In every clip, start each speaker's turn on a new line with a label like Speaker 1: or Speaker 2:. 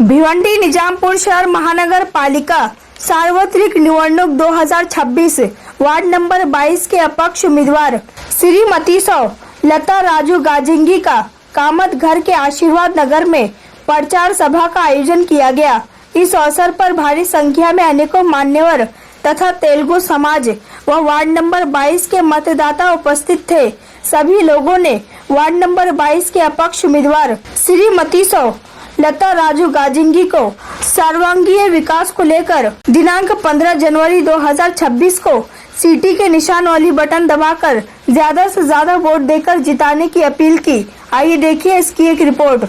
Speaker 1: भिवंडी निजामपुर शहर महानगर पालिका सार्वत्रिक निवडणूक 2026 वार्ड नंबर 22 के अपक्ष उम्मीदवार श्रीमती सौ लता राजू गाजिंगी का कामत घर के आशीर्वाद नगर में प्रचार सभा का आयोजन किया गया। इस अवसर पर भारी संख्या में अनेकों मान्यवर तथा तेलुगु समाज व वार्ड नंबर 22 के मतदाता उपस्थित थे। सभी लोगों ने वार्ड नंबर 22 के अपक्ष उम्मीदवार श्रीमती सौ लता राजू गाजिंगी को सर्वांगीण विकास को लेकर दिनांक 15 जनवरी 2026 को सीटी के निशान वाली बटन दबाकर ज्यादा से ज्यादा वोट देकर जिताने की अपील की। आइए देखिए इसकी एक रिपोर्ट।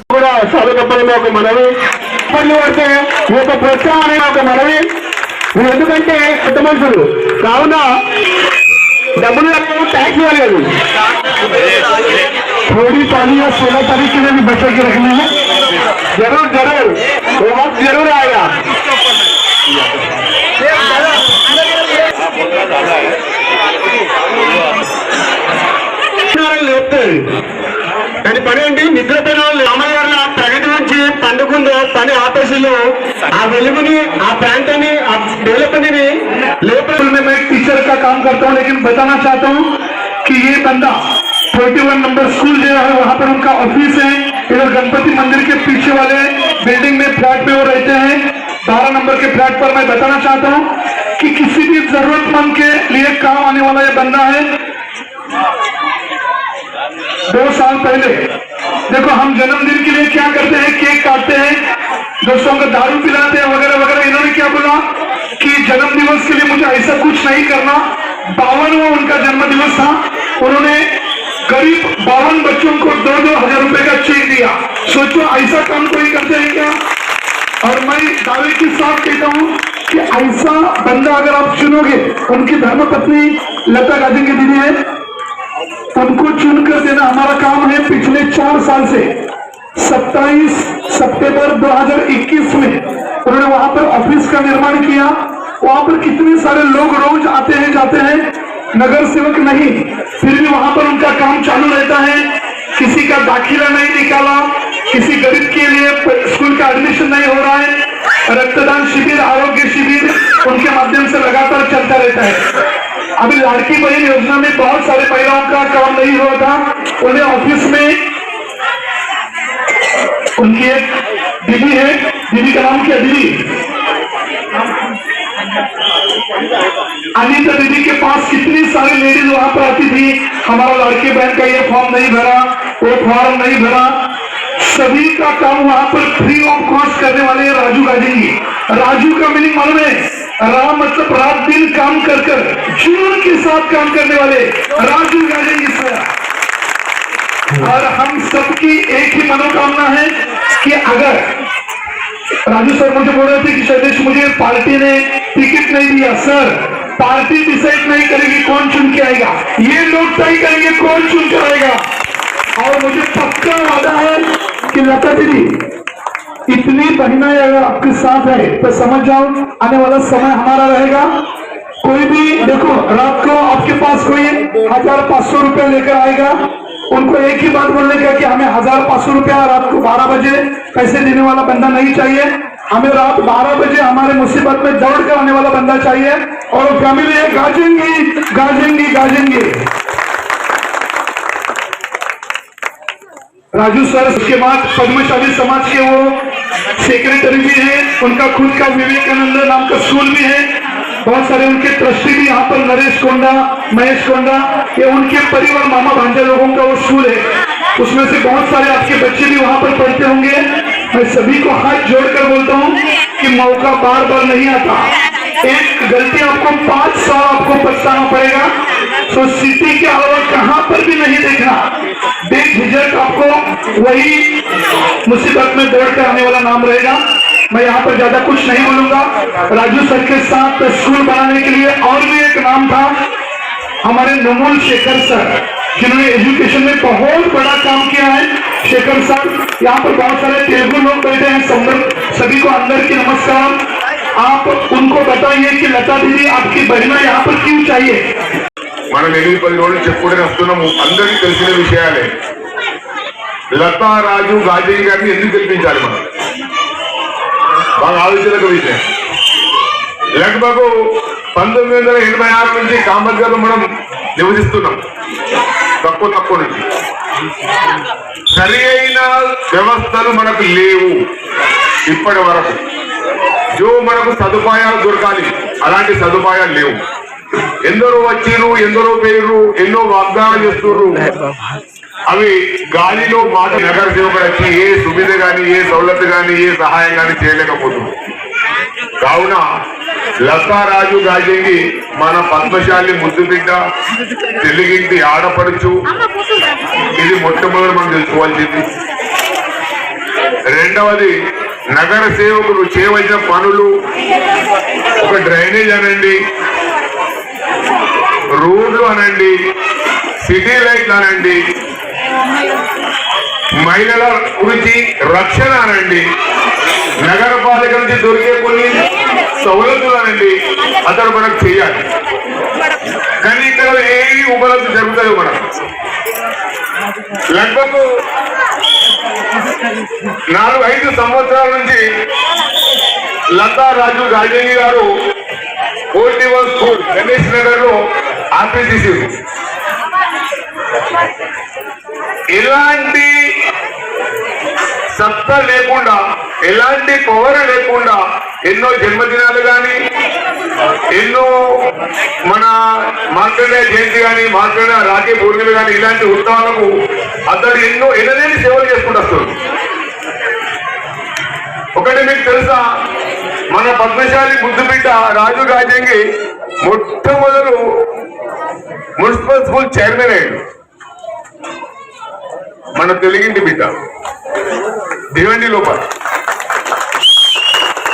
Speaker 2: थोड़ी पानी या 16 तारीख के लिए भी बचा के रखना है। जरूर जरूर वो वक्त जरूर आएगा। పనేంటి నిద్రపోయిన వాళ్ళు రామయ్య గారు ప్రగతి నుంచి పండుకుందో పని ఆపేసిలో ఆ వెలుగుని ఆ ప్రాంతాన్ని ఆ డెవలప్మెంట్ ని लोकल में मैं टीचर का काम करता हूँ, लेकिन बताना चाहता हूँ कि ये बंदा 41 नंबर स्कूल जो है वहाँ पर उनका ऑफिस है। इधर गणपति मंदिर के पीछे वाले बिल्डिंग में फ्लैट में वो रहते हैं। 12 नंबर के फ्लैट पर मैं बताना चाहता हूँ कि किसी भी जरूरतमंद के लिए काम आने वाला ये बंदा है। 2 साल पहले देखो हम जन्मदिन के लिए क्या करते हैं, केक काटते हैं, दोस्तों को दारू पिलाते हैं वगैरह वगैरह। इन्होंने क्या बोला कि जन्म दिवस के लिए मुझे ऐसा कुछ नहीं करना। 52वां उनका जन्म दिवस था। उन्होंने करीब 52 बच्चों को 2-2 हजार रुपए का चेक दिया। सोचो ऐसा काम कोई करते हैं क्या? और मैं दावे के साथ कहता हूँ कि ऐसा बंदा अगर आप चुनोगे, उनकी धर्मपत्नी लता गाजिंगी दीदी है, उनको चुनकर देना हमारा काम है। पिछले 4 साल से 27 सितंबर 2021 में उन्होंने वहां पर ऑफिस का निर्माण किया। वहां पर कितने सारे लोग रोज आते हैं जाते हैं, नगर सेवक नहीं, फिर भी वहां पर उनका काम चालू रहता है। किसी का दाखिला नहीं निकाला, किसी गरीब के लिए स्कूल का एडमिशन नहीं हो रहा है। रक्तदान शिविर, आरोग्य शिविर उनके माध्यम से लगातार चलता रहता है। अभी लाड़की बहन योजना में बहुत सारे महिलाओं का काम नहीं हुआ था। उन्हें ऑफिस में उनकी एक दीदी है, दीदी का नाम क्या? दीदी अनीता दीदी के पास कितनी सारी लेडीज वहां पर आती थी, हमारा लड़की बहन का ये फॉर्म नहीं भरा, वो फॉर्म नहीं भरा। सभी का काम वहां पर फ्री ऑफ कॉस्ट करने वाले राजू गाजिंगी। राजू का मीनिंग मालूम है? राम मतलब रात दिन काम कर जुनून के साथ काम करने वाले राजू गाजिंगी सर। और हम सबकी एक ही मनोकामना है कि अगर राजू सर मुझे बोल रहे थे कि शैलेश मुझे पार्टी ने टिकट नहीं दिया। सर पार्टी डिसाइड नहीं करेगी कौन चुन के आएगा, ये लोग तय करेंगे कौन चुन कर आएगा। और मुझे पक्का वादा है कि लता दीदी इतनी बहनाएं अगर आपके साथ है तो समझ जाओ आने वाला समय हमारा रहेगा। कोई भी देखो रात को आपके पास कोई 1500 रुपया लेकर आएगा, उनको एक ही बात बोलने का कि हमें 1500 रुपया रात को 12 बजे पैसे देने वाला बंदा नहीं चाहिए। हमें रात 12 बजे हमारे मुसीबत में दौड़ कर आने वाला बंदा चाहिए। और फैमिली है गाजिंगी गाजिंगी गाजिंगी। राजू सर उसके बाद पद्मशाली समाज के वो सेक्रेटरी भी है। उनका खुद का विवेकानंद नाम का स्कूल भी है। बहुत सारे उनके ट्रस्टी भी यहाँ पर नरेश कोंडा, महेश कोंडा, ये उनके परिवार मामा भांजा लोगों का वो स्कूल है। उसमें से बहुत सारे आपके बच्चे भी वहां पर पढ़ते होंगे। मैं सभी को हाथ जोड़कर बोलता हूँ कि मौका बार बार नहीं आता। एक गलती आपको 5 साल आपको पछताना पड़ेगा। तो सिटी के अलावा कहां पर भी नहीं देखना, बेझिझक आपको वही मुसीबत में दौड़ कर आने वाला नाम रहेगा। मैं यहाँ पर ज्यादा कुछ नहीं बोलूंगा। राजू सर के साथ स्कूल बनाने के लिए और भी एक नाम था, हमारे नमूल शेखर सर, जिन्होंने एजुकेशन में बहुत बड़ा काम किया है। शेखर सर यहाँ पर बहुत सारे तेलुगु लोग बैठे हैं, सभी को अंदर की नमस्कार। आप उनको बताइए कि लता दीदी आपकी बहना यहाँ पर क्यों चाहिए।
Speaker 3: మనం 8-10 రోజులు చెప్పుకుంటూనే వస్తున్నాము, అందరికీ తెలిసిన విషయాలే। లతా రాజు గాజింగి గారిని ఎందుకు గెలిపించాలి? మనం బాగా ఆలోచనకు విషయం. లగ్భగ్ 1986 నుంచి కామత్గర్లో మనం నివసిస్తున్నాం. తక్కువ నుంచి సరి అయిన వ్యవస్థలు మనకు లేవు ఇప్పటి వరకు. మనకు సదుపాయాలు దొరకాలి, అలాంటి సదుపాయాలు లేవు. ఎందరో వచ్చిర్రు, ఎందరో పేర్లు, ఎన్నో వాగ్దానాలు చేస్తుర్రు. అవి గాలిలో మాట. నగర సేవకుడు వచ్చి ఏ సువిధ గాని, ఏ సౌలత్ గాని, ఏ సహాయం గాని చేయలేకపోతుంది. కావున లతా రాజు గాజంగి మన పద్మశాలి ముద్దు బిడ్డ, తెలుగింటి ఆడపడుచు. ఇది మొట్టమొదటి మనం తెలుసుకోవాల్సింది. రెండవది, నగర సేవకులు చేయవలసిన పనులు, ఒక డ్రైనేజ్ అనండి, రోడ్లు అనండి, సిటీ లైట్లు అనండి, మహిళల గురించి రక్షణ అనండి, నగరపాలిక నుంచి దొరికే కొన్ని సౌలతులు అనండి, అతడు మనకు చేయాలి. కానీ ఇక్కడ ఏవి ఉపలబ్ధి జరుగుతాయో మనకు. లగ్భగ్ 4-5 సంవత్సరాల నుంచి లతా రాజు గాజంగి గారు 41 స్కూల్ గణేష్ నగర్ లో ఆఫీస్ చేశారు. ఎలాంటి సత్తా లేకుండా, ఎలాంటి పవర్ లేకుండా ఎన్నో జన్మదినాలు కానీ, ఎన్నో మన మార్కండేయ జయంతి కానీ, మార్కండేయ రాఖీ పూర్ణిమ కానీ, ఇలాంటి ఉత్సవాలకు అతడు ఎన్నో ఎనలేని సేవలు చేసుకుంటూ వస్తుంది. ఒకటి మీకు తెలుసా, మన పద్మశాలి ముద్దుబిడ్డ రాజు గాజంగి మొట్టమొదలు మున్సిపల్ స్కూల్ చైర్మన్ అయ్యాడు. మన తెలుగింటి బిడ్డ దివండి లోపల.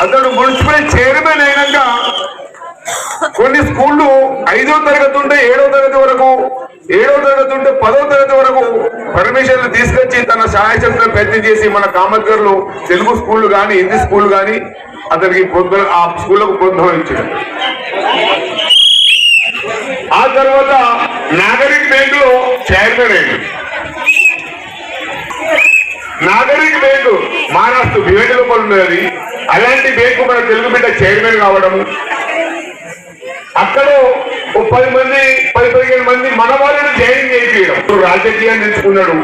Speaker 3: అతడు మున్సిపల్ చైర్మన్ అయినాక కొన్ని స్కూళ్ళు 5వ తరగతి ఉంటే 7వ తరగతి వరకు, 7వ తరగతి ఉంటే 10వ తరగతి వరకు పర్మిషన్లు తీసుకొచ్చి తన సహాయశక్తులు ప్రయత్నం చేసి మన కామత్గర్లో తెలుగు స్కూళ్ళు కానీ, హిందీ స్కూల్ కానీ అతనికి ఆ స్కూళ్లకు ప్రోత్సహించాడు. ఆ తర్వాత నాగరిక్ బ్యాంక్ లో చైర్మన్ అయ్యాడు. నాగరిక్ బ్యాంకు మహారాష్ట్ర భివండి లోపల ఉన్నది. అలాంటి బ్యాంకు మన తెలుగు బిడ్డ చైర్మన్ కావడము, అక్కడ 10-15 మంది మన వాళ్ళని జాయిన్ చేయించడం. రాజకీయాన్ని ఎంచుకున్నాడు.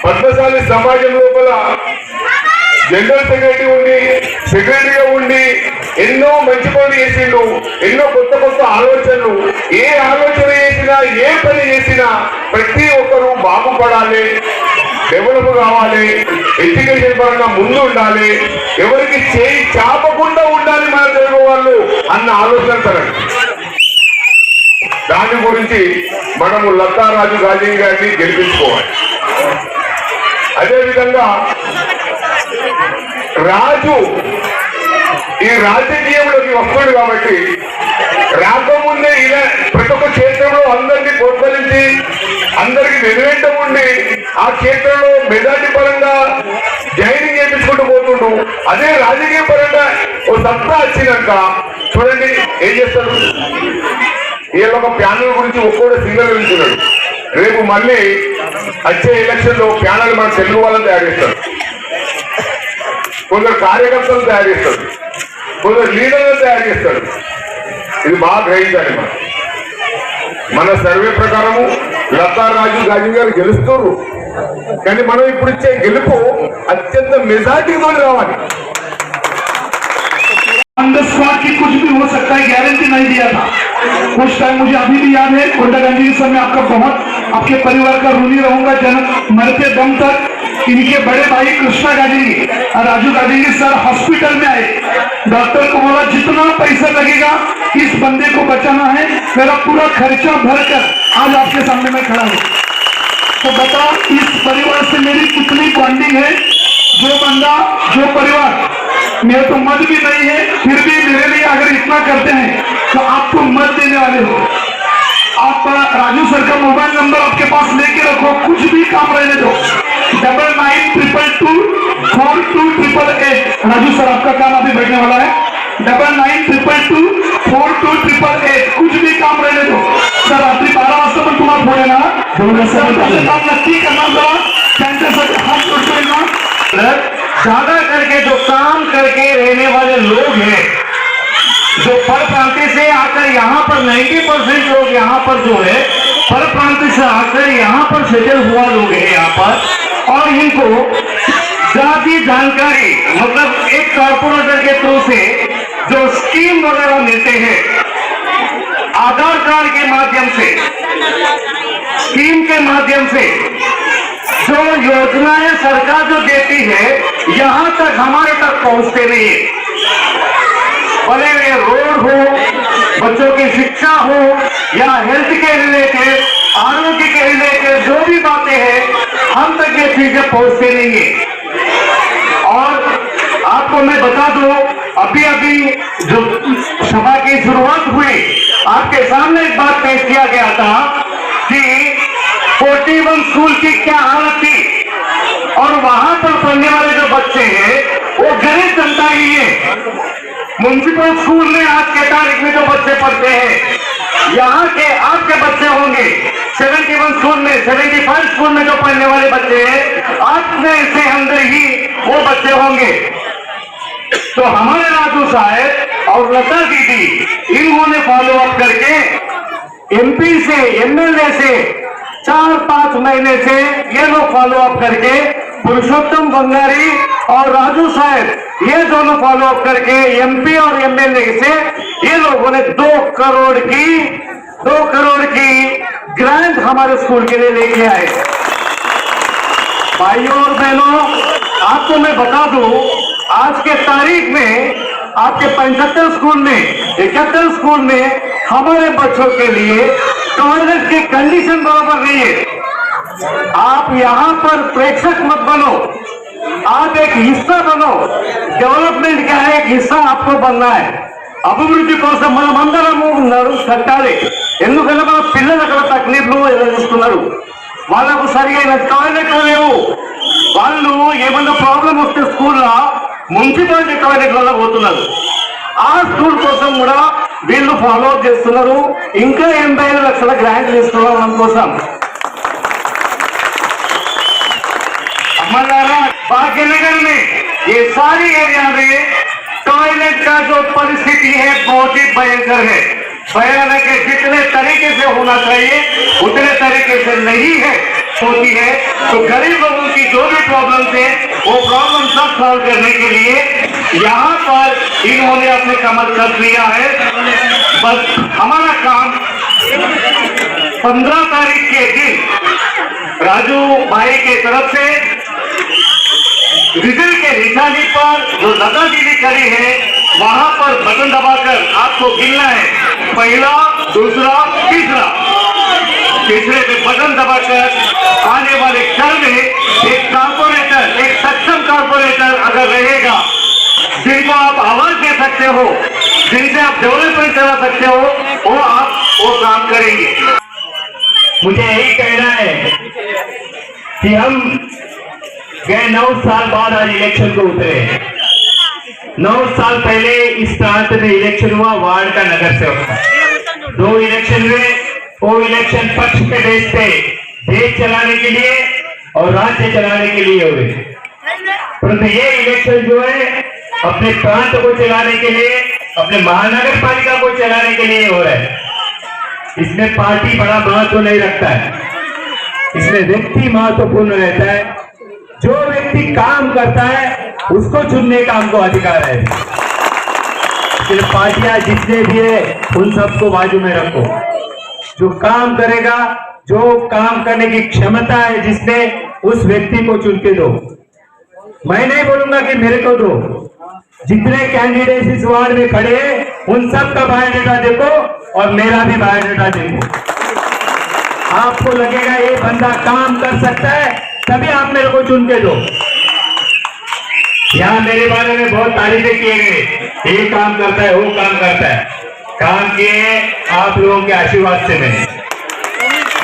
Speaker 3: పద్మశాలి సమాజం లోపల జనరల్ సెక్రటరీ ఉండి, సెక్రటరీగా ఉండి ఎన్నో మంచి పనులు చేసిండు. ఎన్నో కొత్త ఆలోచనలు. ఏ ఆలోచన చేసినా, ఏ పని చేసినా ప్రతి ఒక్కరూ బాగుపడాలి, డెవలప్ కావాలి, ఎడ్యుకేషన్ పరంగా ముందు ఉండాలి, ఎవరికి చేయి చాపకుండా ఉండాలి మన తెలుగు వాళ్ళు అన్న ఆలోచన తరండి. దాని గురించి మనము లతా రాజు గాజంగి గారిని గెలిపించుకోవాలి. అదేవిధంగా రాజు ఈ రాజకీయంలోకి వస్తాడు కాబట్టి రాకముందే ఇలా ప్రతి ఒక్క క్షేత్రంలో అందరినీ ప్రోత్సహించి, అందరికి వెనువెంట ఉండి ఆ క్షేత్రంలో మెజార్టీ పరంగా జాయినింగ్ చేయించుకుంటూ పోతుండు. అదే రాజకీయ పరంగా ఓ సత్తా వచ్చినాక చూడండి ఏం చేస్తాడు. వీళ్ళ ఒక ప్యానల్ గురించి ఒక్కోడు సింగల్ వెళ్తున్నాడు. రేపు మళ్ళీ వచ్చే ఎలక్షన్ లో ప్యానల్ మన తెలుగు వాళ్ళని తయారు చేస్తారు, కొందరు కార్యకర్తలు తయారు చేస్తాడు, కొందరు లీడర్లు తయారు చేస్తాడు. ఇది బాగా గ్రహించాలి. మన సర్వే ప్రకారము లతా రాజు గాజంగి గారు గెలుస్తారు. కానీ మనం ఇప్పుడు ఇచ్చే గెలుపు అత్యంత మెజార్టీతో రావాలి.
Speaker 2: की कुछ भी हो सकता है, गारंटी नहीं दिया था उस टाइम। मुझे अभी भी याद है कोंडागंज के समय आपका बहुत, आपके परिवार का ऋणी रहूंगा जन्म मरते दम तक। इनके बड़े भाई कृष्णा गाजंगी और राजू गाजंगी सर हॉस्पिटल में आए। डॉक्टर को बोला जितना पैसा लगेगा इस बंदे को बचाना है, मेरा पूरा खर्चा भरकर आज आपके सामने में खड़ा हूँ। तो बताओ इस परिवार से मेरी कितनी बॉन्डिंग है। जो बंदा, जो परिवार, मेरे तो मत भी नहीं है, फिर भी मेरे लिए अगर इतना करते हैं तो आपको मत देने वाले हो। आप राजू सर का मोबाइल नंबर आपके पास लेके रखो, कुछ भी काम रहने दो। 9922242888। राजू सर आपका काम अभी बैठने वाला है। 9922242888। कुछ भी काम रहने दो सर। रात्रि 12 वाजता पण तुम्हाला फोन येणार, काम नक्की करणार. जरा त्यांच्यासाठी हात जोडतोय ना.
Speaker 4: ज्यादा करके जो काम करके रहने वाले लोग हैं, जो पर प्रांत से आकर यहाँ पर 90% लोग यहाँ पर जो है पर प्रांत से आकर यहाँ पर सेटल हुआ लोग हैं यहाँ पर, और इनको ज्यादा जानकारी मतलब एक कॉर्पोरेटर के थ्रू से जो स्कीम वगैरह मिलते हैं आधार कार्ड के माध्यम से, स्कीम के माध्यम से जो योजनाएं सरकार जो देती है यहां तक हमारे तक पहुंचते नहीं है। भले ये रोड हो, बच्चों की शिक्षा हो या हेल्थ के रिलेटेड, आरोग्य के रिलेटेड जो भी बातें हैं हम तक ये चीजें पहुंचते नहीं है। और आपको मैं बता दूं, अभी अभी जो सभा की शुरुआत हुई आपके सामने एक बात पेश किया गया था कि 41 स्कूल की क्या हालत थी, और वहां पर पढ़ने वाले जो बच्चे हैं वो गरीब जनता ही है। म्युनिसिपल स्कूल में आज के तारीख में जो बच्चे पढ़ते हैं, यहाँ के आपके बच्चे होंगे 71 स्कूल में, 75 स्कूल में जो पढ़ने वाले बच्चे हैं आप में से अंदर ही वो बच्चे होंगे। तो हमारे राजू साहब और लता दीदी इन्होंने फॉलो अप करके एमपी से, एमएलए से 4-5 महीने से ये लोग फॉलो अप करके, पुरुषोत्तम बंगारी और राजू साहब ये दोनों फॉलो अप करके एमपी और एमएलए से ये लोगों ने 2 करोड़ की ग्रांट हमारे स्कूल के लिए लेके आए। भाइयों और बहनों, आपको मैं बता दूं, आज के तारीख में आपके 75 स्कूल में, 71 स्कूल में हमारे बच्चों के लिए टॉयलेट की कंडीशन बराबर नहीं है। आप यहाँ पर प्रेक्षक मत बनो, आप एक हिस्सा बनो। डेवलपमेंट का एक हिस्सा आपको बनना है। అభివృద్ధి కోసం మనం అందరము కట్టాలి. ఎందుకంటే మన పిల్లలు అక్కడ తక్లీఫ్లు ఎదుర్కొస్తున్నారు, వాళ్ళకు సరైన టాయిలెట్లు లేవు. వాళ్ళు ఏమన్నా ప్రాబ్లం వస్తే స్కూల్లో మున్సిపాలిటీ టాయిలెట్లలో పోతున్నారు. ఆ స్కూల్ కోసం కూడా వీళ్ళు ఫాలో అప్ చేస్తున్నారు. ఇంకా 85 లక్షల గ్రాంట్ ఇస్తున్నారు మన కోసం. हमारा भाग्यनगर में ये सारी एरिया में टॉयलेट का जो परिस्थिति है बहुत ही भयंकर है। भयानक है, जितने तरीके से होना चाहिए उतने तरीके से नहीं है होती है। तो गरीब लोगों की जो भी प्रॉब्लम है वो प्रॉब्लम सब सॉल्व करने के लिए यहाँ पर इन्होंने अपने कमर कर लिया है। बस हमारा काम 15 तारीख के दिन राजू भाई के तरफ से रिजल्ट के निशानी पर जो लता दीदी करी है वहां पर बटन दबाकर आपको गिनना है, पहला, दूसरा, तीसरा। तीसरे पे बटन दबाकर आने वाले कल में एक कारपोरेटर, एक सक्षम कारपोरेटर अगर रहेगा जिनको आप आवाज दे सकते हो, जिनसे आप डेवलपमेंट करा सकते हो, वो आप वो काम करेंगे। मुझे यही कहना है कि हम गए 9 साल बाद आज इलेक्शन को उतरे। 9 साल पहले इस प्रांत में इलेक्शन हुआ वार्ड का, नगर सेवक का। 2 इलेक्शन हुए, वो इलेक्शन पक्ष के बेस पे देश चलाने के लिए और राज्य चलाने के लिए हुए, परंतु ये इलेक्शन जो है अपने प्रांत को चलाने के लिए, अपने महानगर पालिका को चलाने के लिए हो रहा है। इसमें पार्टी बड़ा महत्व नहीं रखता है, इसमें व्यक्ति महत्वपूर्ण रहता है। जो व्यक्ति काम करता है उसको चुनने का हमको अधिकार है। सिर्फ पार्टियां जितने भी है उन सबको बाजू में रखो। जो काम करेगा, जो काम करने की क्षमता है जिसमें, उस व्यक्ति को चुन के दो। मैं नहीं बोलूंगा कि मेरे को दो। जितने कैंडिडेट इस वार्ड में खड़े हैं उन सब का बायोडाटा देखो और मेरा भी बायोडाटा देखो। आपको लगेगा ये बंदा काम कर सकता है, तभी आप मेरे को चुन के दो। यहाँ मेरे बारे में बहुत तारीफें किए गए, ये काम करता है, वो काम करता है। काम किए आप लोगों के आशीर्वाद से, मैंने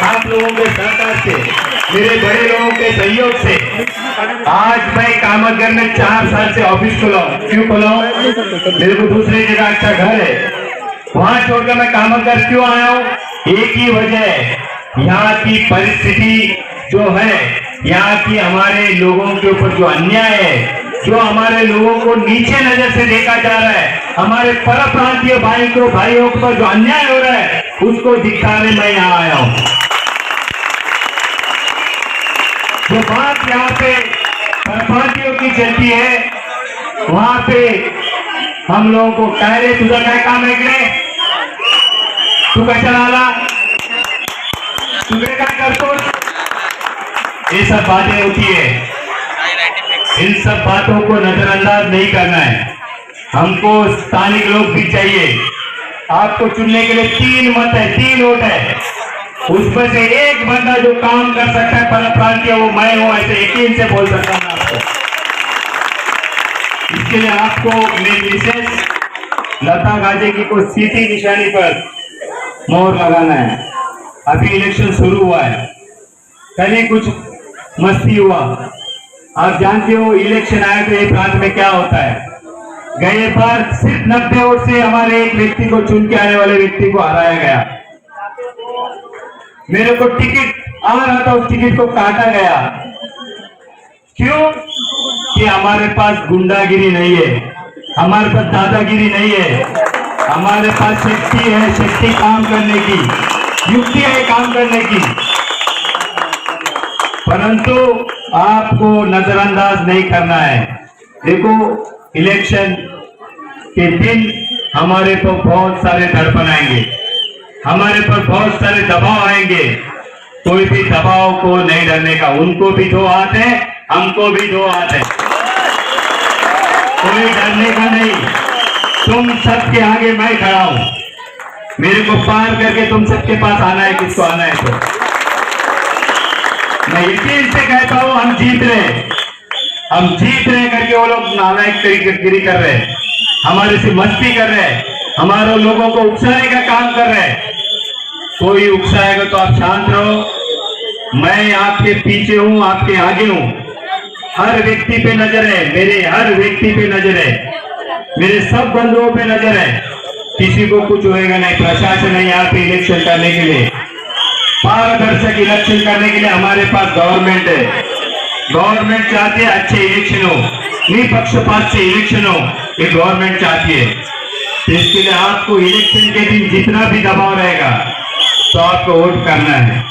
Speaker 4: आप लोगों के सहकार से, मेरे बड़े लोगों के सहयोग से आज मैं कामतगढ़ में 4 साल से ऑफिस खोला हूँ। क्यों खोला हूँ? मेरे को दूसरी जगह अच्छा घर है, वहां छोड़कर मैं कामतगढ़ क्यों आया हूँ? एक ही वजह है, यहाँ की परिस्थिति जो है, यहाँ की हमारे लोगों के ऊपर जो अन्याय है
Speaker 5: जो हमारे लोगों को नीचे नजर से देखा जा रहा है, हमारे पर प्रांतीय भाइयों पर जो अन्याय हो रहा है, उसको दिखाने मैं यहाँ आया हूं। जो बात यहाँ पे परप्रांतियों की चलती है, वहां पे हम लोगों को कह रहे तुझा काय काम है इकडे, तू कशाला आला, तुझे काय करतो, ये सब बातें होती है। इन सब बातों को नजरअंदाज नहीं करना है। हमको स्थानिक लोग भी चाहिए। आपको चुनने के लिए 3 मत है, 3 वोट है, उसमें से एक बंदा जो काम कर सकता है पर प्रांतीय, वो मैं हूं, ऐसे यकीन से बोल सकता हूं आपको। इसके लिए आपको मेरी विशेष लता गाजेगी को सीधी निशानी पर मोहर लगाना है। अभी इलेक्शन शुरू हुआ है, कल ही कुछ मस्ती हुआ। आप जानते हो इलेक्शन आए तो ये प्रांत में क्या होता है। गए बार सिर्फ 90 वोट से हमारे एक व्यक्ति को चुन के आने वाले व्यक्ति को हराया गया। मेरे को टिकट आ रहा था, उस टिकट को काटा गया। क्यों? कि हमारे पास गुंडागिरी नहीं है, हमारे पास दादागिरी नहीं है, हमारे पास शक्ति है, शक्ति काम करने की, युक्ति है काम करने की। परंतु आपको नजरअंदाज नहीं करना है। देखो, इलेक्शन के दिन हमारे पर बहुत सारे दर्पण आएंगे, हमारे पर बहुत सारे दबाव आएंगे। कोई भी दबाव को नहीं डरने का। उनको भी 2 हाथ है, हमको भी 2 हाथ है, कोई डरने का नहीं। तुम सबके आगे मैं खड़ा हूं, मेरे को पार करके तुम सबके पास आना है, किसको आना है तो मैं यकीन से कहता हूं हम जीत रहे करके वो लोग नालायक गिरी कर रहे हैं, हमारे से मस्ती कर रहे हैं, हमारे लोगों को उकसाने का काम कर रहे हैं। कोई उकसाएगा तो आप शांत रहो। मैं आपके पीछे हूं, आपके आगे हूं। हर व्यक्ति पे नजर है, मेरे हर व्यक्ति पे नजर है, मेरे सब बंधुओं पे नजर है। किसी को कुछ होएगा नहीं। प्रशासन है यहाँ पे इलेक्शन करने के लिए, पारदर्शक इलेक्शन करने के लिए हमारे पास गवर्नमेंट है। गवर्नमेंट चाहती है अच्छे इलेक्शन हो, निष्पक्षपात से इलेक्शन हो, ये गवर्नमेंट चाहती है। तो इसके लिए आपको इलेक्शन के दिन जितना भी दबाव रहेगा तो आपको वोट करना है।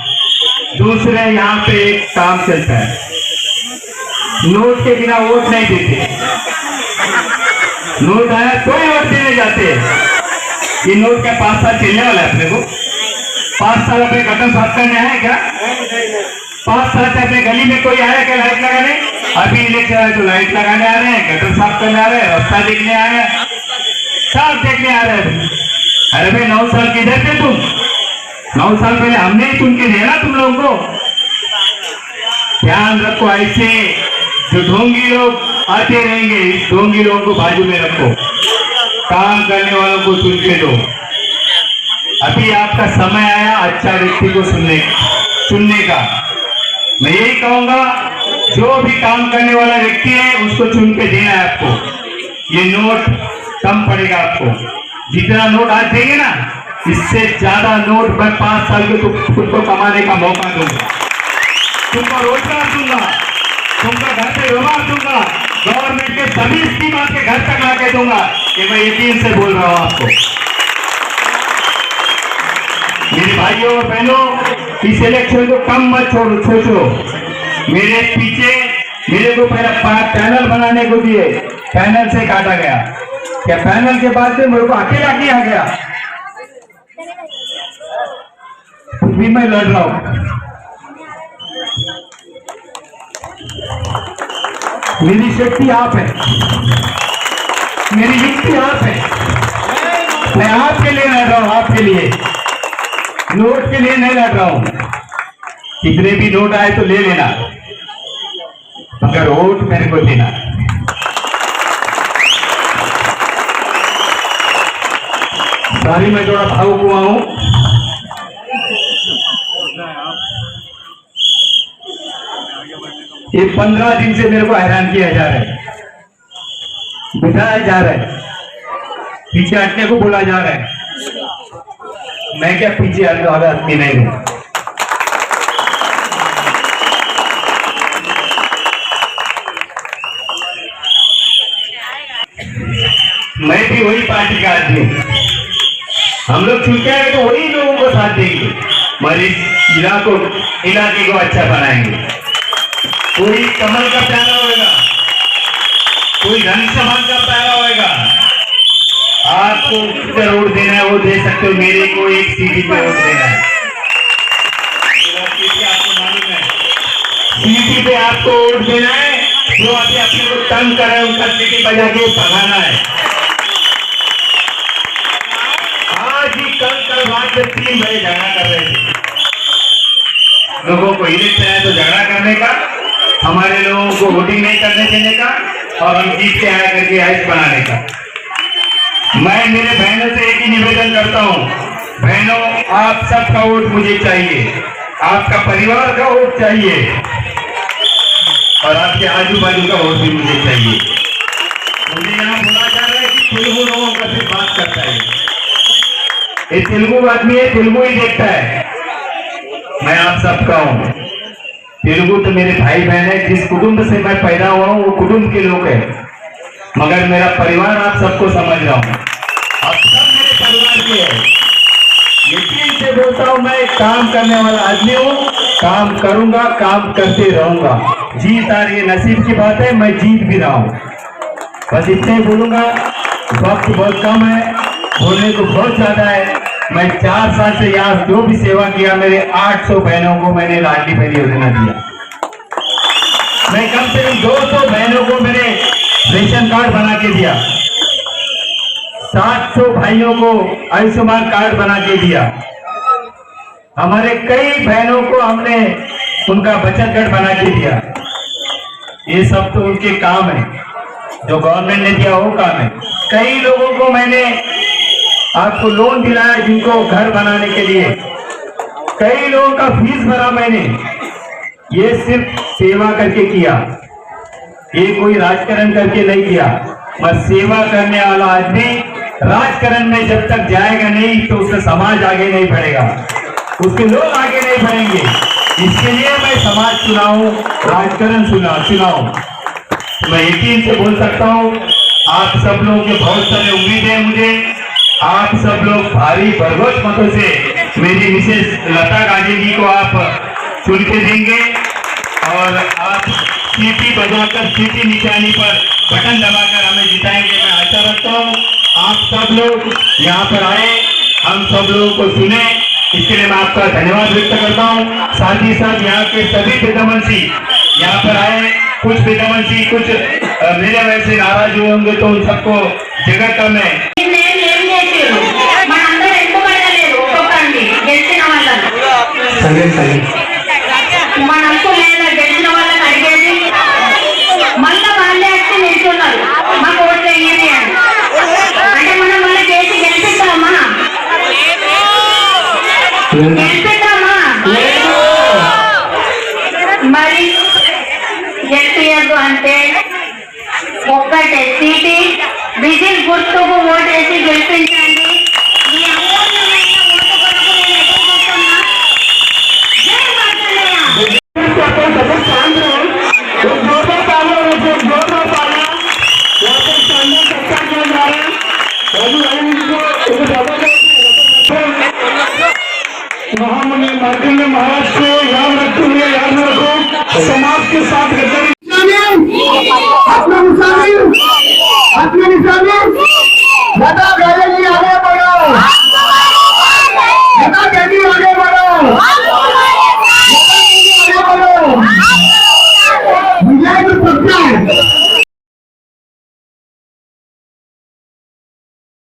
Speaker 5: दूसरे यहाँ पे एक काम चलता है, नोट के बिना वोट नहीं देते। नोट आया तो ही वोट देने जाते हैं। ये नोट का 5 साल चलने वाला है अपने को। 5 साल अपने गटर साफ करने आए क्या? 5 साल से अपने गली में कोई आया क्या लाइट लगाने? अभी इलेक्शन आए तो लाइट लगाने आ रहे हैं, गटर साफ करने आ रहे हैं, रास्ता देखने आ रहे हैं, सब देखने आ रहे हैं। अरे भाई 9 साल किधर थे तुम? 9 साल पहले हमने ही चुन के दिया ना तुम लोगों को। ध्यान रखो, ऐसे जो ढोंगी लोग आते रहेंगे, इस ढोंगी लोगों को बाजू में रखो, काम करने वालों को चुन के दो। अभी आपका समय आया अच्छा व्यक्ति को चुनने का। मैं यही कहूंगा, जो भी काम करने वाला व्यक्ति है उसको चुन के देना है आपको। ये नोट कम पड़ेगा आपको। जितना नोट आज देंगे ना, इससे ज्यादा नोट मैं 5 साल के खुद को कमाने का मौका दूंगा, तुमको रोजगार दूंगा, तुमको घर पे व्यवहार दूंगा, गवर्नमेंट के सभी स्कीम आपके घर तक लाके दूंगा। ये मैं यकीन से बोल रहा हूं आपको। मेरे भाइयों और बहनों, इस इलेक्शन को कम मत सोचो। मेरे पीछे मेरे को पहला पैनल बनाने को दिए, पैनल से काटा गया। क्या पैनल के बाद से मेरे को अकेला किया गया? भी मैं लड़ रहा हूं। मेरी शक्ति आप है, मेरी युक्ति आप है। मैं आपके लिए लड़ रहा हूं, आपके लिए, नोट के लिए नहीं लड़ रहा हूं। कितने भी नोट आए तो ले लेना, मगर वोट मेरे को देना। सॉरी, मैं थोड़ा भावुक हुआ हूं। ये 15 दिन से मेरे को हैरान किया जा रहा है, बिठाया जा रहा है, पीछे हटने को बोला जा रहा है। मैं क्या पीछे हटने वाला आदमी नहीं हूं। मैं भी वही पार्टी का आदमी हूँ। हम लोग चुन के आए तो वही लोगों को साथ देंगे, मगर इस इलाके को अच्छा बनाएंगे। कोई कमल का प्यारा होगा, कोई घनश्याम का प्यारा होगा। आपको कितना वोट देना है वो दे सकते हो, मेरे को एक सीटी पे वोट देना है। आपको मालूम है सीटी पे आपको वोट देना है, जो अभी अपने को तंग कर रहे हैं उनका सीटी बजा के भगाना है। आज ही कल रात में 3 बजे झगड़ा कर रहे थे, लोगों को इलेक्शन है तो झगड़ा करने का, हमारे लोगों को वोटिंग नहीं करने देने का, और हम जीत के आया करके आइस बनाने का। मैं मेरे बहनों से एक ही निवेदन करता हूँ, बहनों आप सबका वोट मुझे चाहिए, आपका परिवार का वोट चाहिए, और आपके आजू बाजू का वोट भी मुझे चाहिए। मुझे यहाँ बोला जा रहा है कि तेलुगु लोगों का सिर्फ बात करता है, ये तेलुगु आदमी है, तेलुगु ही देखता है। मैं आप सबका हूँ, तेलुगु तो मेरे भाई बहन है, जिस कुटुंब से मैं पैदा हुआ हूँ वो कुटुंब के लोग हैं, मगर मेरा परिवार आप सबको समझ रहा हूँ, आप सब मेरे परिवार के हैं। यकीन से बोलता हूँ, मैं काम करने वाला आदमी हूँ, काम करूंगा, काम करते रहूंगा। जीत आ रही है, नसीब की बात है, मैं जीत भी रहा हूँ। बस इतने ही बोलूंगा, वक्त बहुत कम है, बोलने को बहुत ज्यादा है। मैं 4 साल से यहाँ जो भी सेवा किया, मेरे 800 बहनों को मैंने लाडली बहन योजना दिया। मैं कम से कम 200 बहनों को मैंने रेशन कार्ड बना के दिया, 700 भाइयों को आयुष्मान कार्ड बना के दिया। हमारे कई बहनों को हमने उनका बचत कार्ड बना के दिया। ये सब तो उनके काम है, जो गवर्नमेंट ने दिया वो काम है। कई लोगों को मैंने आपको लोन दिलाया, जिनको घर बनाने के लिए, कई लोगों का फीस भरा मैंने। ये सिर्फ सेवा करके किया, ये कोई राजकारण करके नहीं किया। बस सेवा करने वाला आदमी राजकारण में जब तक जाएगा नहीं तो उसका समाज आगे नहीं बढ़ेगा, उसके लोग आगे नहीं बढ़ेंगे। इसके लिए मैं समाज चुनाऊं, राजकारण चुनाऊं। मैं यकीन से बोल सकता हूं, आप सब लोगों के बहुत सारे उम्मीद है मुझे। आप सब लोग भारी भरघोस मतों से मेरी मिसेस लता गाजीगी को आप चुन के देंगे, और आप सीटी बजाकर सीटी निशानी पर बटन दबाकर हमें जिताएंगे। मैं आशा रखता हूँ आप सब लोग यहाँ पर आए, हम सब लोगों को सुने, इसके लिए मैं आपका धन्यवाद व्यक्त करता हूँ। साथ ही साथ यहाँ के सभी पेदामंशी यहाँ पर आए, कुछ पेदामंशी कुछ मेरे वैसे नाराज हुए होंगे तो उन सबको जगह कम है।
Speaker 6: మనకు లేదా గెలిచిన వాళ్ళని అడిగేది మళ్ళీ వాళ్ళే వచ్చి నిల్చున్నారు, మాకు ఓట్లు వేయండి అని. అంటే మనం మళ్ళీ చేసి గెలిపిద్దామా? మరి గెలిపియద్దు అంటే ఒక్కటే సీటీ విజిల్ గుర్తుకు ఓటేసి గెలిపించండి. మీ అమూల్యమైన ఓటు కొరకు నేను ఎదురు చూస్తున్నా.
Speaker 2: महामनी मार्कंड महाराज को याद रखते हुए याद रखो, समाज के साथ गद्दारी लता गाजीगी